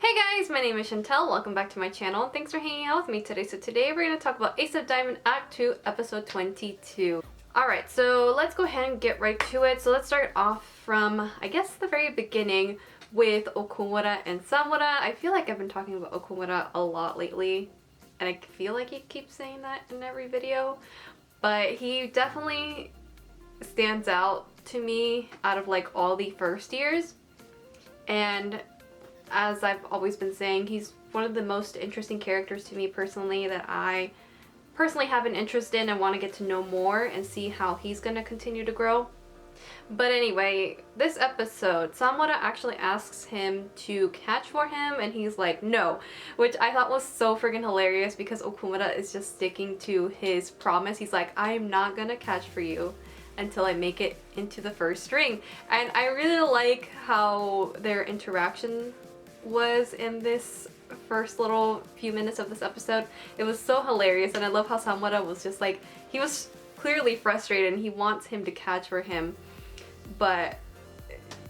Hey guys, my name is Chantel. Welcome back to my channel and thanks for hanging out with me today. So today we're going to talk about Ace of Diamond Act 2 episode 22. Alright, so let's go ahead and get right to it. So let's start off from, I guess, the very beginning with Okumura and Sawamura. I feel like I've been talking about Okumura a lot lately and I feel like he keeps saying that in every video, but he definitely stands out to me out of like all the first years. And as I've always been saying, he's one of the most interesting characters to me personally that I personally have an interest in and want to get to know more and see how he's going to continue to grow. But anyway, this episode, Sawamura actually asks him to catch for him and he's like, no, which I thought was so freaking hilarious because Okumura is just sticking to his promise. He's like, I'm not going to catch for you until I make it into the first ring. And I really like how their interaction was in this first little few minutes of this episode. It was so hilarious and I love how Sawamura was just like, he was clearly frustrated and he wants him to catch for him, but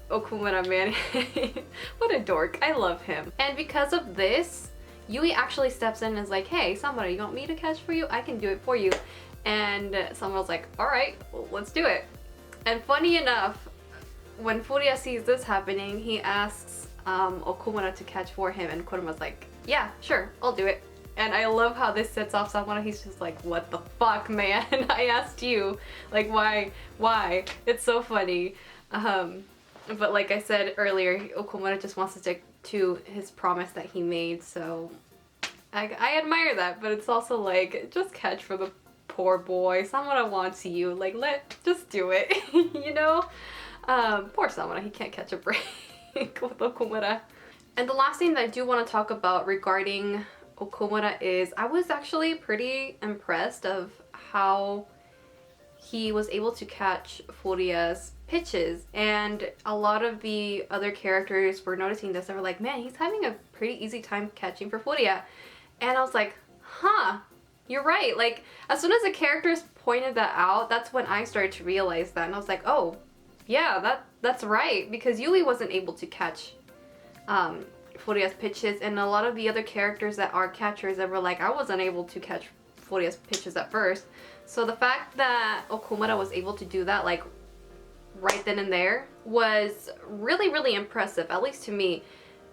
Okumura, man, what a dork. I love him. And because of this, Yui actually steps in and is like, hey Sawamura, you want me to catch for you? I can do it for you. And Sawamura's like, alright, well, let's do it. And funny enough, when Furia sees this happening, he asks Okumura to catch for him and Kuruma's like, yeah, sure, I'll do it. And I love how this sets off Sawamura. He's just like, what the fuck, man? I asked you, like, why? It's so funny. But like I said earlier, Okumura just wants to stick to his promise that he made, so I admire that, but it's also like, just catch for the poor boy. Sawamura wants you, like, just do it, you know? Poor Sawamura, he can't catch a break with Okumura. And the last thing that I do want to talk about regarding Okumura is I was actually pretty impressed of how he was able to catch Furia's pitches, and a lot of the other characters were noticing this. They were like, man, he's having a pretty easy time catching for Furia. And I was like, huh, you're right. Like, as soon as the characters pointed that out, that's when I started to realize that, and I was like, oh yeah, that's right, because Yui wasn't able to catch Furia's pitches, and a lot of the other characters that are catchers that were like, I wasn't able to catch Furia's pitches at first. So the fact that Okumura was able to do that like right then and there was really, really impressive, at least to me.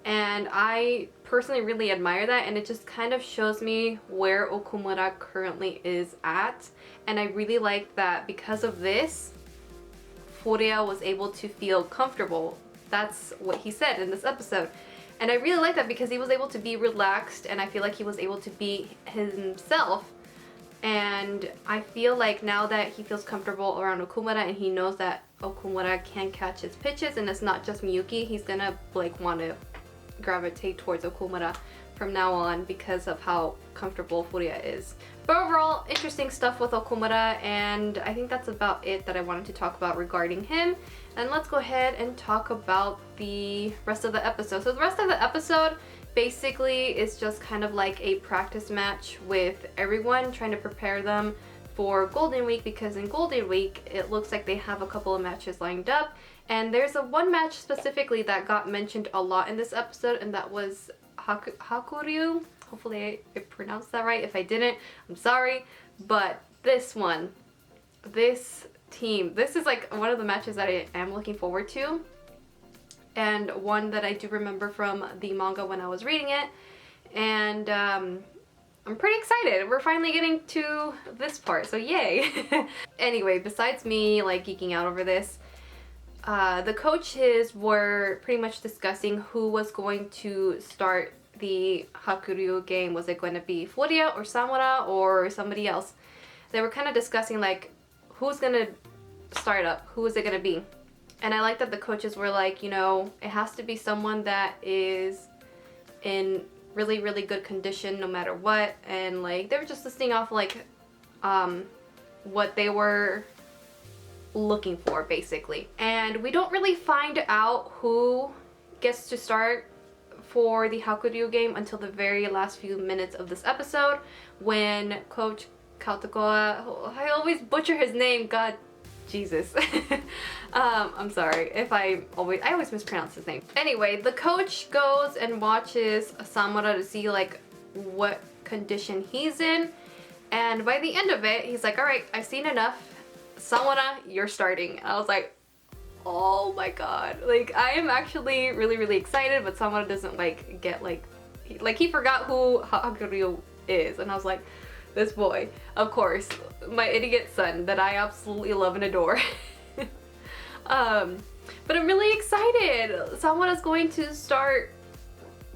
And I personally really admire that, and it just kind of shows me where Okumura currently is at. And I really like that because of this, Furia was able to feel comfortable. That's what he said in this episode. And I really like that because he was able to be relaxed, and I feel like he was able to be himself. And I feel like now that he feels comfortable around Okumura and he knows that Okumura can catch his pitches and it's not just Miyuki, he's gonna like want to gravitate towards Okumura from now on because of how comfortable Furia is. But overall, interesting stuff with Okumura, and I think that's about it that I wanted to talk about regarding him. And let's go ahead and talk about the rest of the episode. So the rest of the episode basically is just kind of like a practice match with everyone, trying to prepare them for Golden Week, because in Golden Week it looks like they have a couple of matches lined up. And there's one match specifically that got mentioned a lot in this episode, and that was Hakuryuu. Hopefully I pronounced that right. If I didn't, I'm sorry. But this one, this team, this is like one of the matches that I am looking forward to, and one that I do remember from the manga when I was reading it. And I'm pretty excited. We're finally getting to this part, so yay. Anyway, besides me like geeking out over this, the coaches were pretty much discussing who was going to start the Hakuryuu game. Was it going to be Furia or Sawamura or somebody else? They were kind of discussing like who's going to start up, who is it going to be? And I like that the coaches were like, you know, it has to be someone that is in really, really good condition no matter what. And like they were just listing off like what they were looking for basically. And we don't really find out who gets to start for the Hakuryuu game until the very last few minutes of this episode, when Coach Kautakoa, I always butcher his name, god Jesus. I'm sorry if I always mispronounce his name. Anyway, the coach goes and watches Samura to see like what condition he's in, and by the end of it, he's like, all right, I've seen enough. Samura, you're starting. I was like, oh my god. Like, I am actually really, really excited, but Samura doesn't like get like he forgot who Hakuryuu is, and I was like, this boy, of course, my idiot son that I absolutely love and adore. But I'm really excited. Someone is going to start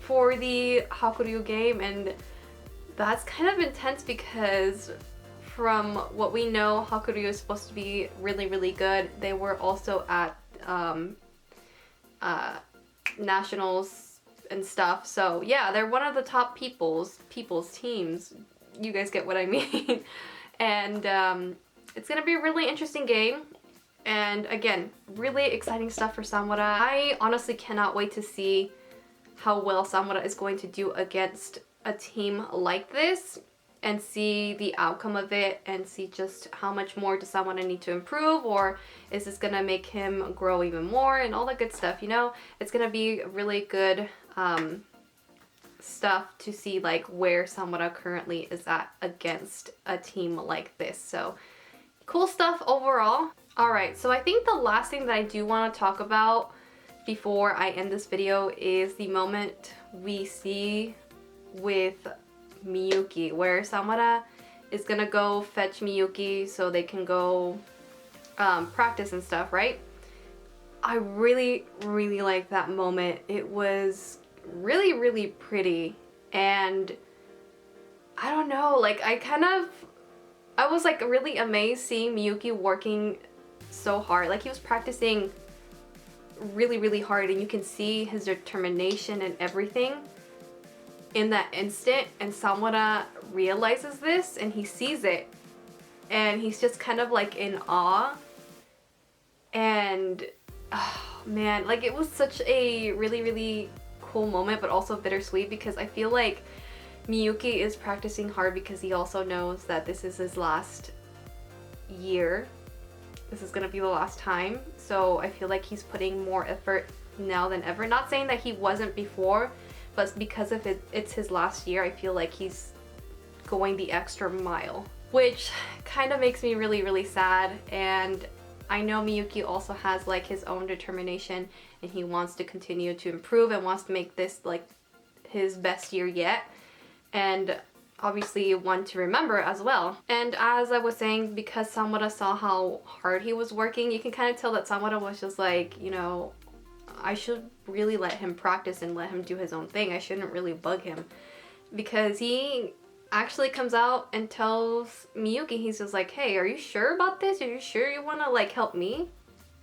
for the Hakuryuu game, and that's kind of intense because from what we know, Hakuryuu is supposed to be really, really good. They were also at nationals and stuff, so yeah, they're one of the top people's teams. You guys get what I mean. And it's gonna be a really interesting game, and again, really exciting stuff for Samura. I honestly cannot wait to see how well Samura is going to do against a team like this, and see the outcome of it, and see just how much more does Samura need to improve, or is this gonna make him grow even more, and all that good stuff, you know? It's gonna be really good stuff to see like where Samura currently is at against a team like this. So cool stuff overall. Alright, so I think the last thing that I do want to talk about before I end this video is the moment we see with Miyuki, where Samura is gonna go fetch Miyuki so they can go practice and stuff, right? I really, really like that moment. It was really, really pretty, and I don't know, like I was like really amazed seeing Miyuki working so hard. Like, he was practicing really, really hard, and you can see his determination and everything in that instant, and Samura realizes this and he sees it, and he's just kind of like in awe. And oh man, like, it was such a really, really cool moment, but also bittersweet, because I feel like Miyuki is practicing hard because he also knows that this is his last year. This is gonna be the last time, so I feel like he's putting more effort now than ever. Not saying that he wasn't before, but because of it's his last year, I feel like he's going the extra mile, which kind of makes me really, really sad. And I know Miyuki also has like his own determination, and he wants to continue to improve and wants to make this like his best year yet, and obviously one to remember as well. And as I was saying, because Samura saw how hard he was working, you can kind of tell that Samura was just like, you know, I should really let him practice and let him do his own thing. I shouldn't really bug him, because he actually comes out and tells Miyuki, he's just like, hey, are you sure about this? Are you sure you want to like help me?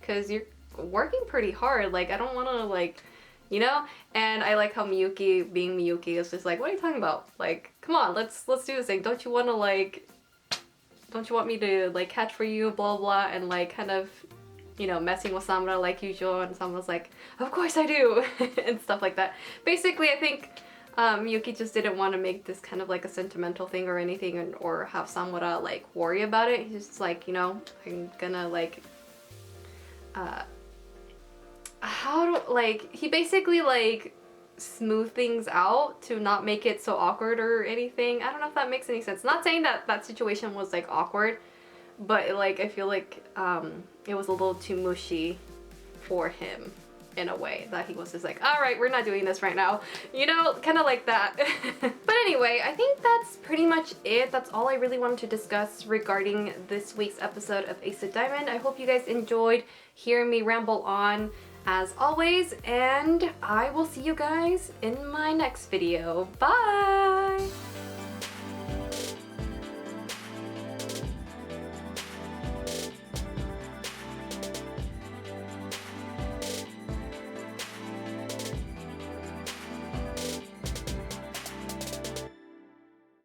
Because you're working pretty hard. Like, I don't want to like, you know? And I like how Miyuki, being Miyuki, is just like, what are you talking about? Like, come on, let's do this thing. Don't you want to like, don't you want me to like catch for you, blah blah, and like kind of, you know, messing with Samura like usual. And Samura's like, of course I do, and stuff like that. Basically, I think Miyuki just didn't want to make this kind of like a sentimental thing or anything, or have Samura like worry about it. He's just like, you know, I'm gonna like he basically like smooth things out to not make it so awkward or anything. I don't know if that makes any sense. Not saying that that situation was like awkward, but like I feel like it was a little too mushy for him in a way, that he was just like, all right, we're not doing this right now, you know, kind of like that. But anyway, I think that's pretty much it. That's all I really wanted to discuss regarding this week's episode of Ace of Diamond. I hope you guys enjoyed hearing me ramble on as always, and I will see you guys in my next video. Bye!